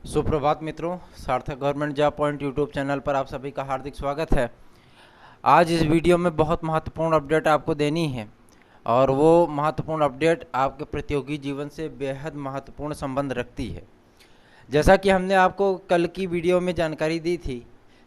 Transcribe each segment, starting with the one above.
सुप्रभात मित्रों, सार्थक government job point YouTube channel पर आप सभी का हार्दिक स्वागत है। आज इस वीडियो में बहुत महत्वपूर्ण अपडेट आपको देनी है और वो महत्वपूर्ण अपडेट आपके प्रतियोगी जीवन से बेहद महत्वपूर्ण संबंध रखती है। जैसा कि हमने आपको कल की वीडियो में जानकारी दी थी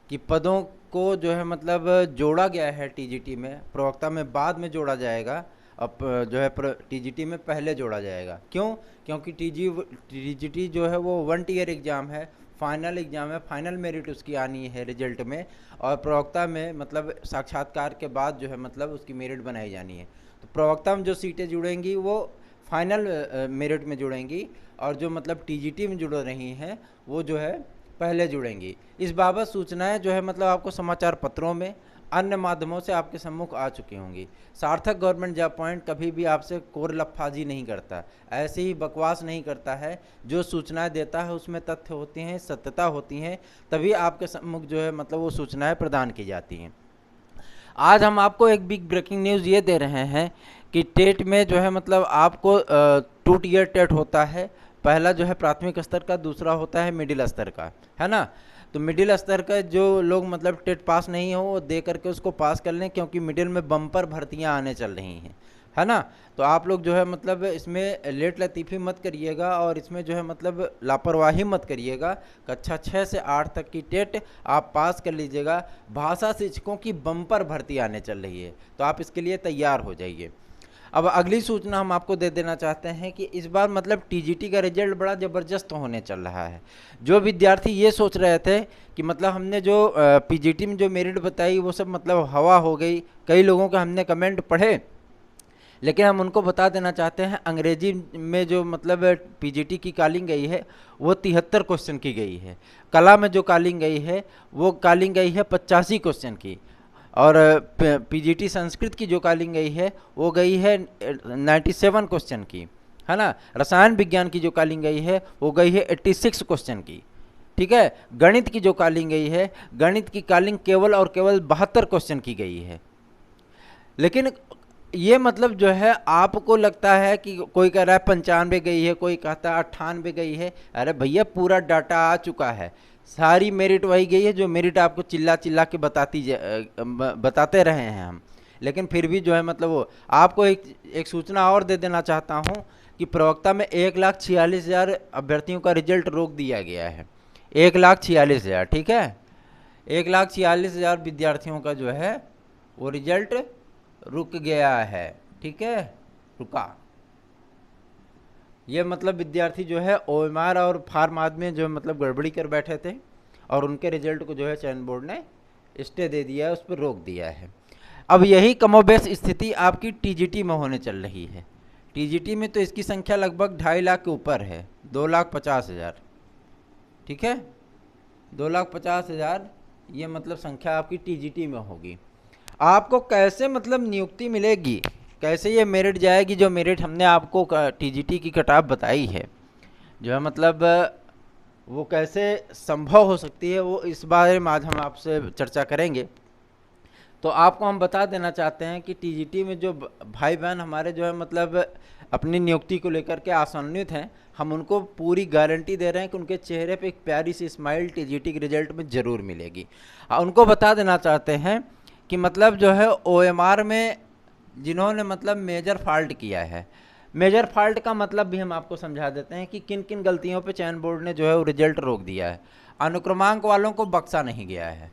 कि पदों को जो है मतलब जोड़ा गया है टीजीटी में, प्रवक्ता में बाद में जोड़ा जाएगा। अब जो है टीजीटी में पहले जोड़ा जाएगा। क्यों? क्योंकि टीजीटी जो है वो 1 ईयर एग्ज़ाम है, फाइनल एग्ज़ाम है, फाइनल मेरिट उसकी आनी है रिजल्ट में, और प्रवक्ता में मतलब साक्षात्कार के बाद जो है मतलब उसकी मेरिट बनाई जानी है। तो प्रवक्ता में जो सीटें जुड़ेंगी वो फाइनल मेरिट में जुड़ेंगी, और जो मतलब टीजीटी में जुड़ रही हैं वो जो है पहले जुड़ेंगी। इस बाबत सूचनाएं जो है मतलब आपको समाचार पत्रों में, अन्य माध्यमों से आपके सम्मुख आ चुकी होंगी। सार्थक गवर्नमेंट जॉब पॉइंट कभी भी आपसे कोरलफाजी नहीं करता, ऐसे ही बकवास नहीं करता है। जो सूचनाएं देता है उसमें तथ्य होते हैं, सत्यता होती हैं, तभी आपके सम्मुख जो है मतलब वो सूचनाएं प्रदान की जाती हैं। आज हम आपको एक बिग ब्रेकिंग न्यूज़ ये दे रहे हैं कि टेट में जो है मतलब आपको 2 टियर टेट होता है। पहला जो है प्राथमिक स्तर का, दूसरा होता है मिडिल स्तर का, है ना। तो मिडिल स्तर का जो लोग मतलब टेट पास नहीं हो वो दे करके उसको पास कर लें, क्योंकि मिडिल में बम्पर भर्तियां आने चल रही हैं, है ना। तो आप लोग जो है मतलब इसमें लेट लतीफ़ी मत करिएगा और इसमें जो है मतलब लापरवाही मत करिएगा। कक्षा 6 से 8 तक की टेट आप पास कर लीजिएगा। भाषा शिक्षकों की बम्पर भर्ती आने चल रही है, तो आप इसके लिए तैयार हो जाइए। अब अगली सूचना हम आपको दे देना चाहते हैं कि इस बार मतलब टीजीटी का रिजल्ट बड़ा ज़बरदस्त होने चल रहा है। जो विद्यार्थी ये सोच रहे थे कि मतलब हमने जो पीजीटी में जो मेरिट बताई वो सब मतलब हवा हो गई, कई लोगों के हमने कमेंट पढ़े, लेकिन हम उनको बता देना चाहते हैं अंग्रेजी में जो मतलब पीजीटी की कॉलिंग गई है वो 73 क्वेश्चन की गई है। कला में जो कॉलिंग गई है वो कॉलिंग गई है 85 क्वेश्चन की, और पीजीटी संस्कृत की जो कॉलिंग गई है वो गई है 97 क्वेश्चन की, है ना। रसायन विज्ञान की जो कॉलिंग गई है वो गई है 86 क्वेश्चन की, ठीक है। गणित की जो कॉलिंग गई है, गणित की कॉलिंग केवल और केवल 72 क्वेश्चन की गई है। लेकिन ये मतलब जो है आपको लगता है कि कोई कह रहा है 95 गई है, कोई कहता है 98 गई है। अरे भैया पूरा डाटा आ चुका है, सारी मेरिट वही गई है जो मेरिट आपको चिल्ला चिल्ला के बताते रहे हैं हम। लेकिन फिर भी जो है मतलब वो आपको एक सूचना और दे देना चाहता हूँ कि प्रवक्ता में 1,46,000 अभ्यर्थियों का रिजल्ट रोक दिया गया है। 1,46,000, ठीक है। 1,46,000 विद्यार्थियों का जो है वो रिजल्ट रुक गया है, ठीक है, रुका। ये मतलब विद्यार्थी जो है ओएमआर और फार्म में जो मतलब गड़बड़ी कर बैठे थे और उनके रिजल्ट को जो है चयन बोर्ड ने स्टे दे दिया है, उस पर रोक दिया है। अब यही कमोबेश स्थिति आपकी टीजीटी में होने चल रही है। टीजीटी में तो इसकी संख्या लगभग 2.5 लाख के ऊपर है, 2,50,000, ठीक है। 2,50,000 ये मतलब संख्या आपकी टीजीटी में होगी। आपको कैसे मतलब नियुक्ति मिलेगी, कैसे ये मेरिट जाएगी, जो मेरिट हमने आपको टीजीटी की कटाव बताई है जो है मतलब वो कैसे संभव हो सकती है, वो इस बारे में आज हम आपसे चर्चा करेंगे। तो आपको हम बता देना चाहते हैं कि टीजीटी में जो भाई बहन हमारे जो है मतलब अपनी नियुक्ति को लेकर के आशान्वित हैं, हम उनको पूरी गारंटी दे रहे हैं कि उनके चेहरे पे एक प्यारी सी स्माइल टीजीटी के रिजल्ट में ज़रूर मिलेगी। उनको बता देना चाहते हैं कि मतलब जो है ओएमआर में जिन्होंने मतलब मेजर फॉल्ट किया है, मेजर फॉल्ट का मतलब भी हम आपको समझा देते हैं कि किन किन गलतियों पे चयन बोर्ड ने जो है वो रिजल्ट रोक दिया है। अनुक्रमांक वालों को बख्शा नहीं गया है,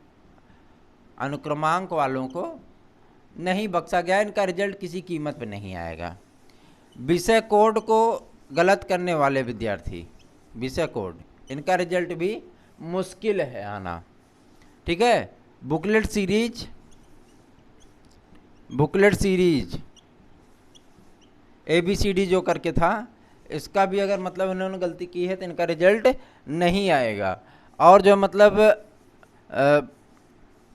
अनुक्रमांक वालों को नहीं बख्शा गया, इनका रिजल्ट किसी कीमत पे नहीं आएगा। विषय कोड को गलत करने वाले विद्यार्थी, विषय कोड, इनका रिजल्ट भी मुश्किल है आना, ठीक है। बुकलेट सीरीज ABCD जो करके था, इसका भी अगर मतलब इन्होंने गलती की है तो इनका रिजल्ट नहीं आएगा। और जो मतलब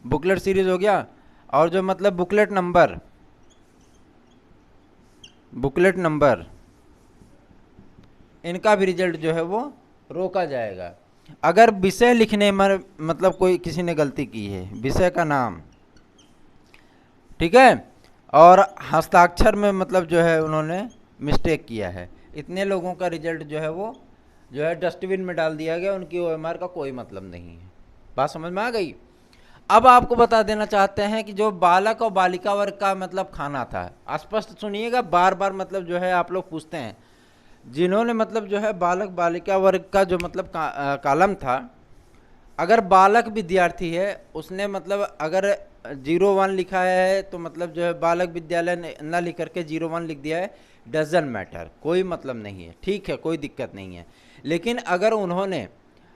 बुकलेट सीरीज हो गया, और जो मतलब बुकलेट नंबर इनका भी रिजल्ट जो है वो रोका जाएगा। अगर विषय लिखने में मतलब कोई किसी ने गलती की है, विषय का नाम, ठीक है, और हस्ताक्षर में मतलब जो है उन्होंने मिस्टेक किया है, इतने लोगों का रिजल्ट जो है वो जो है डस्टबिन में डाल दिया गया, उनकी OMR का कोई मतलब नहीं है। बात समझ में आ गई। अब आपको बता देना चाहते हैं कि जो बालक और बालिका वर्ग का मतलब खाना था, स्पष्ट सुनिएगा, बार बार मतलब जो है आप लोग पूछते हैं, जिन्होंने मतलब जो है बालक बालिका वर्ग का जो मतलब कॉलम था, अगर बालक विद्यार्थी है उसने मतलब अगर 01 लिखा है तो मतलब जो है बालक विद्यालय न लिख करके 01 लिख दिया है, डजन मैटर, कोई मतलब नहीं है, ठीक है, कोई दिक्कत नहीं है। लेकिन अगर उन्होंने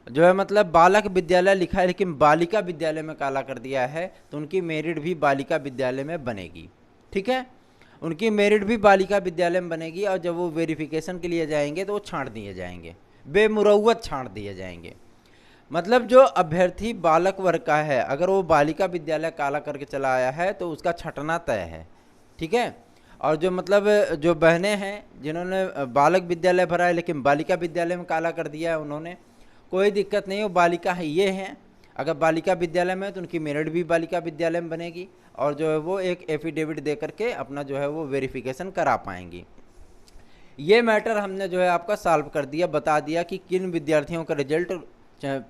जो है मतलब बालक विद्यालय लिखा है लेकिन बालिका विद्यालय में काला कर दिया है, तो उनकी मेरिट भी बालिका विद्यालय में बनेगी। ठीक है, उनकी मेरिट भी बालिका विद्यालय में बनेगी, और जब वो वेरिफिकेशन के लिए जाएंगे तो वो छांट दिए जाएंगे, बेमुरौवत छांट दिए जाएंगे। मतलब जो अभ्यर्थी बालक वर्ग का है, अगर वो बालिका विद्यालय काला करके चला आया है तो उसका छंटना तय है। ठीक है, और जो मतलब जो बहनें हैं जिन्होंने बालक विद्यालय भरा है लेकिन बालिका विद्यालय में काला कर दिया है, उन्होंने कोई दिक्कत नहीं, वो बालिका है ये हैं। अगर बालिका विद्यालय में तो उनकी मेरिट भी बालिका विद्यालय में बनेगी, और जो है वो एक एफिडेविट दे करके अपना जो है वो वेरिफिकेशन करा पाएंगी। ये मैटर हमने जो है आपका सॉल्व कर दिया, बता दिया कि किन विद्यार्थियों का रिजल्ट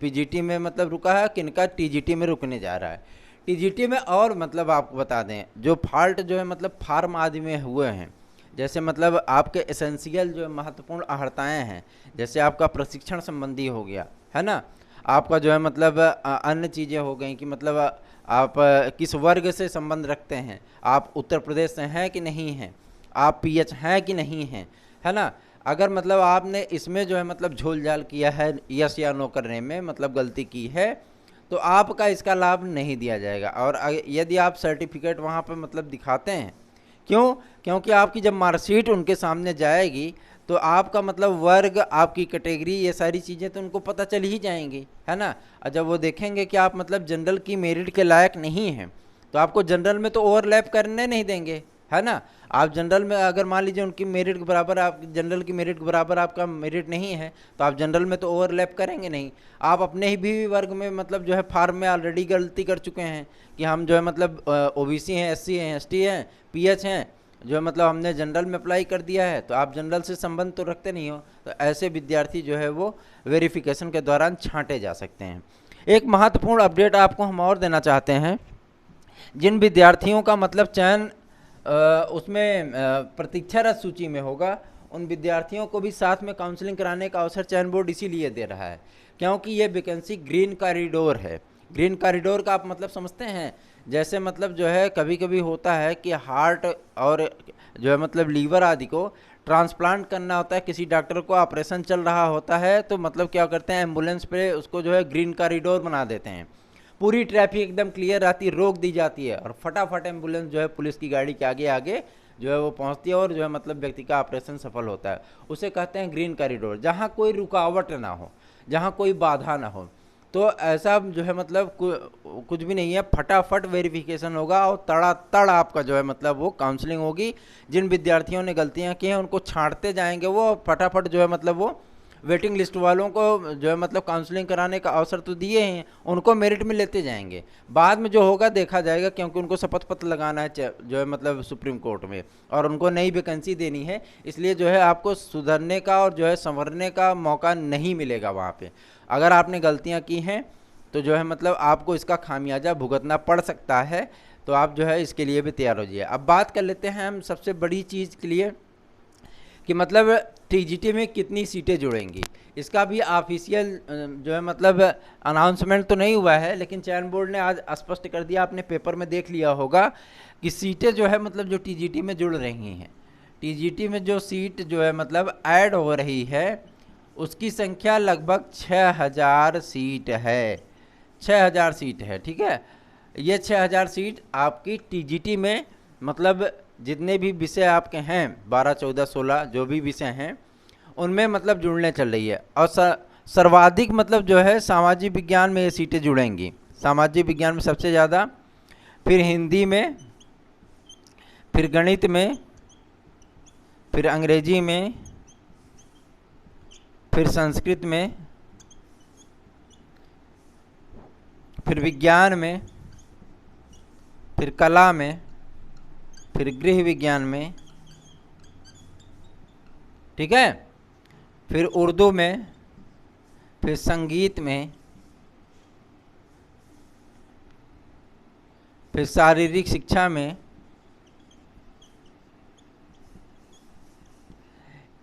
पीजीटी में मतलब रुका है, किनका टीजीटी में रुकने जा रहा है। टीजीटी में और मतलब आपको बता दें, जो फॉल्ट जो है मतलब फार्म आदि में हुए हैं, जैसे मतलब आपके एसेंशियल जो महत्वपूर्ण अहर्ताएँ हैं, जैसे आपका प्रशिक्षण संबंधी हो गया है ना, आपका जो है मतलब अन्य चीज़ें हो गई कि मतलब आप किस वर्ग से संबंध रखते हैं, आप उत्तर प्रदेश से हैं कि नहीं हैं, आप PH हैं कि नहीं हैं, है ना। अगर मतलब आपने इसमें जो है मतलब झोल झाल किया है, यस या नो करने में मतलब गलती की है, तो आपका इसका लाभ नहीं दिया जाएगा। और यदि आप सर्टिफिकेट वहाँ पर मतलब दिखाते हैं, क्यों, क्योंकि आपकी जब मार्कशीट उनके सामने जाएगी तो आपका मतलब वर्ग, आपकी कैटेगरी, ये सारी चीज़ें तो उनको पता चल ही जाएंगी, है ना। और जब वो देखेंगे कि आप मतलब जनरल की मेरिट के लायक नहीं हैं, तो आपको जनरल में तो ओवरलैप करने नहीं देंगे, है ना। आप जनरल में अगर मान लीजिए उनकी मेरिट के बराबर, आप जनरल की मेरिट के बराबर आपका मेरिट नहीं है, तो आप जनरल में तो ओवरलैप करेंगे नहीं। आप अपने ही भी वर्ग में मतलब जो है फार्म में ऑलरेडी गलती कर चुके हैं कि हम जो है मतलब OBC हैं, SC हैं, ST हैं, PH हैं, जो है मतलब हमने जनरल में अप्लाई कर दिया है, तो आप जनरल से संबंध तो रखते नहीं हो। तो ऐसे विद्यार्थी जो है वो वेरिफिकेशन के दौरान छांटे जा सकते हैं। एक महत्वपूर्ण अपडेट आपको हम और देना चाहते हैं, जिन विद्यार्थियों का मतलब चयन उसमें प्रतीक्षारत सूची में होगा, उन विद्यार्थियों को भी साथ में काउंसलिंग कराने का अवसर चयन बोर्ड इसीलिए दे रहा है क्योंकि ये वैकेंसी ग्रीन कॉरिडोर है। ग्रीन कॉरिडोर का आप मतलब समझते हैं, जैसे मतलब जो है कभी कभी होता है कि हार्ट और जो है मतलब लीवर आदि को ट्रांसप्लांट करना होता है, किसी डॉक्टर को ऑपरेशन चल रहा होता है, तो मतलब क्या करते हैं, एम्बुलेंस पे उसको जो है ग्रीन कॉरिडोर बना देते हैं, पूरी ट्रैफिक एकदम क्लियर आती है, रोक दी जाती है, और फटाफट एम्बुलेंस जो है पुलिस की गाड़ी के आगे आगे जो है वो पहुंचती है, और जो है मतलब व्यक्ति का ऑपरेशन सफल होता है। उसे कहते हैं ग्रीन कॉरिडोर, जहां कोई रुकावट ना हो, जहां कोई बाधा ना हो। तो ऐसा जो है मतलब कुछ भी नहीं है, फटाफट वेरिफिकेशन होगा और तड़ातड़ आपका जो है मतलब वो काउंसलिंग होगी। जिन विद्यार्थियों ने गलतियां की हैं उनको छांटते जाएंगे वो, फटाफट जो है मतलब वो वेटिंग लिस्ट वालों को जो है मतलब काउंसलिंग कराने का अवसर तो दिए हैं, उनको मेरिट में लेते जाएंगे। बाद में जो होगा देखा जाएगा, क्योंकि उनको शपथ पत्र लगाना है जो है मतलब सुप्रीम कोर्ट में, और उनको नई वैकेंसी देनी है, इसलिए जो है आपको सुधरने का और जो है संवरने का मौका नहीं मिलेगा वहाँ पे। अगर आपने गलतियाँ की हैं तो जो है मतलब आपको इसका खामियाजा भुगतना पड़ सकता है, तो आप जो है इसके लिए भी तैयार हो जाइए। अब बात कर लेते हैं हम सबसे बड़ी चीज़ के लिए कि मतलब टीजीटी में कितनी सीटें जुड़ेंगी। इसका भी ऑफिशियल जो है मतलब अनाउंसमेंट तो नहीं हुआ है, लेकिन चयन बोर्ड ने आज स्पष्ट कर दिया, आपने पेपर में देख लिया होगा कि सीटें जो है मतलब जो टीजीटी में जुड़ रही हैं, टीजीटी में जो सीट जो है मतलब ऐड हो रही है उसकी संख्या लगभग 6000 सीट है, 6000 सीट है। ठीक है, ये 6000 सीट आपकी टीजीटी में मतलब जितने भी विषय आपके हैं 12, 14, 16 जो भी विषय हैं उनमें मतलब जुड़ने चल रही है। और सर्वाधिक मतलब जो है सामाजिक विज्ञान में ये सीटें जुड़ेंगी, सामाजिक विज्ञान में सबसे ज़्यादा, फिर हिंदी में, फिर गणित में, फिर अंग्रेजी में, फिर संस्कृत में, फिर विज्ञान में, फिर कला में, फिर गृह विज्ञान में, ठीक है, फिर उर्दू में, फिर संगीत में, फिर शारीरिक शिक्षा में,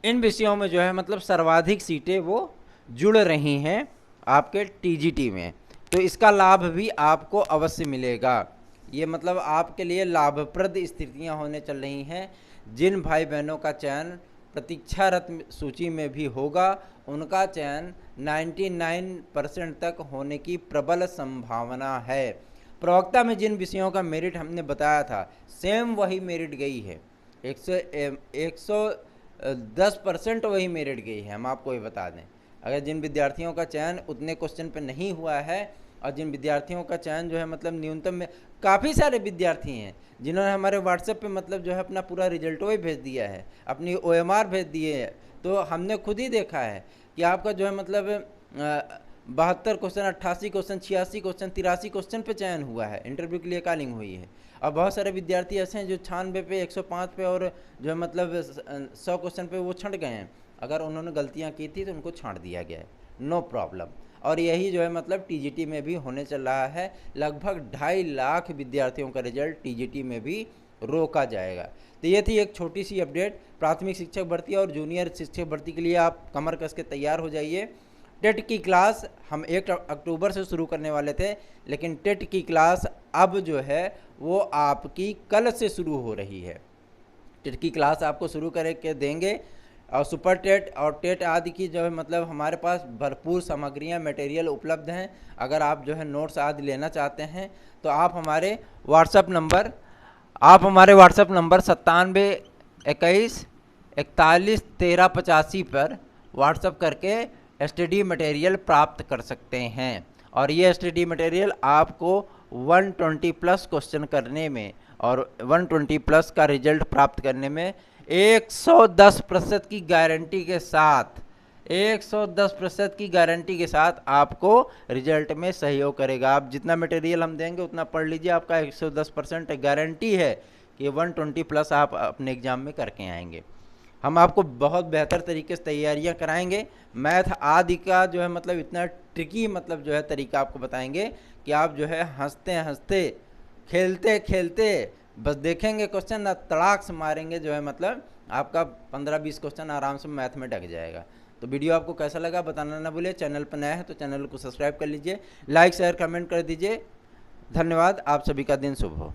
इन विषयों में जो है मतलब सर्वाधिक सीटें वो जुड़ रही हैं आपके टीजीटी में। तो इसका लाभ भी आपको अवश्य मिलेगा। ये मतलब आपके लिए लाभप्रद स्थितियां होने चल रही हैं। जिन भाई बहनों का चयन प्रतीक्षारत सूची में भी होगा, उनका चयन 99% तक होने की प्रबल संभावना है। प्रवक्ता में जिन विषयों का मेरिट हमने बताया था, सेम वही मेरिट गई है। 110% वही मेरिट गई है। हम आपको ये बता दें, अगर जिन विद्यार्थियों का चयन उतने क्वेश्चन पे नहीं हुआ है, और जिन विद्यार्थियों का चयन जो है मतलब न्यूनतम में, काफ़ी सारे विद्यार्थी हैं जिन्होंने हमारे व्हाट्सएप पे मतलब जो है अपना पूरा रिजल्ट भी भेज दिया है, अपनी OMR भेज दिए है। तो हमने खुद ही देखा है कि आपका जो है मतलब 72 क्वेश्चन, 88 क्वेश्चन, 86 क्वेश्चन, 83 क्वेश्चन पे चयन हुआ है, इंटरव्यू के लिए कॉलिंग हुई है। और बहुत सारे विद्यार्थी ऐसे हैं जो 96 पे, 105 पे और जो है मतलब 100 क्वेश्चन पे वो छंट गए हैं। अगर उन्होंने गलतियां की थी तो उनको छांट दिया गया है, नो प्रॉब्लम। और यही जो है मतलब टीजीटी में भी होने चल रहा है। लगभग 2.5 लाख विद्यार्थियों का रिजल्ट टीजीटी में भी रोका जाएगा। तो ये थी एक छोटी सी अपडेट। प्राथमिक शिक्षक भर्ती और जूनियर शिक्षक भर्ती के लिए आप कमर कस के तैयार हो जाइए। टेट की क्लास हम 1 अक्टूबर से शुरू करने वाले थे, लेकिन टेट की क्लास अब जो है वो आपकी कल से शुरू हो रही है। टेट की क्लास आपको शुरू करके देंगे, और सुपर टेट और टेट आदि की जो है मतलब हमारे पास भरपूर सामग्रियां, मटेरियल उपलब्ध हैं। अगर आप जो है नोट्स आदि लेना चाहते हैं तो आप हमारे व्हाट्सएप नंबर 9721411385 पर व्हाट्सएप करके स्टडी मटेरियल प्राप्त कर सकते हैं। और ये स्टडी मटेरियल आपको 120 प्लस क्वेश्चन करने में और 120 प्लस का रिजल्ट प्राप्त करने में 110% की गारंटी के साथ, 110% की गारंटी के साथ आपको रिजल्ट में सहयोग करेगा। आप जितना मटेरियल हम देंगे उतना पढ़ लीजिए, आपका 110% गारंटी है कि 120 प्लस आप अपने एग्ज़ाम में करके आएंगे। हम आपको बहुत बेहतर तरीके से तैयारियां कराएंगे। मैथ आदि का जो है मतलब इतना ट्रिकी मतलब जो है तरीका आपको बताएंगे कि आप जो है हंसते हंसते, खेलते खेलते बस देखेंगे क्वेश्चन ना, तड़ाक से मारेंगे, जो है मतलब आपका 15-20 क्वेश्चन आराम से मैथ में ढक जाएगा। तो वीडियो आपको कैसा लगा बताना ना भूलिए। चैनल पर नया है तो चैनल को सब्सक्राइब कर लीजिए, लाइक शेयर कमेंट कर दीजिए। धन्यवाद। आप सभी का दिन शुभ हो।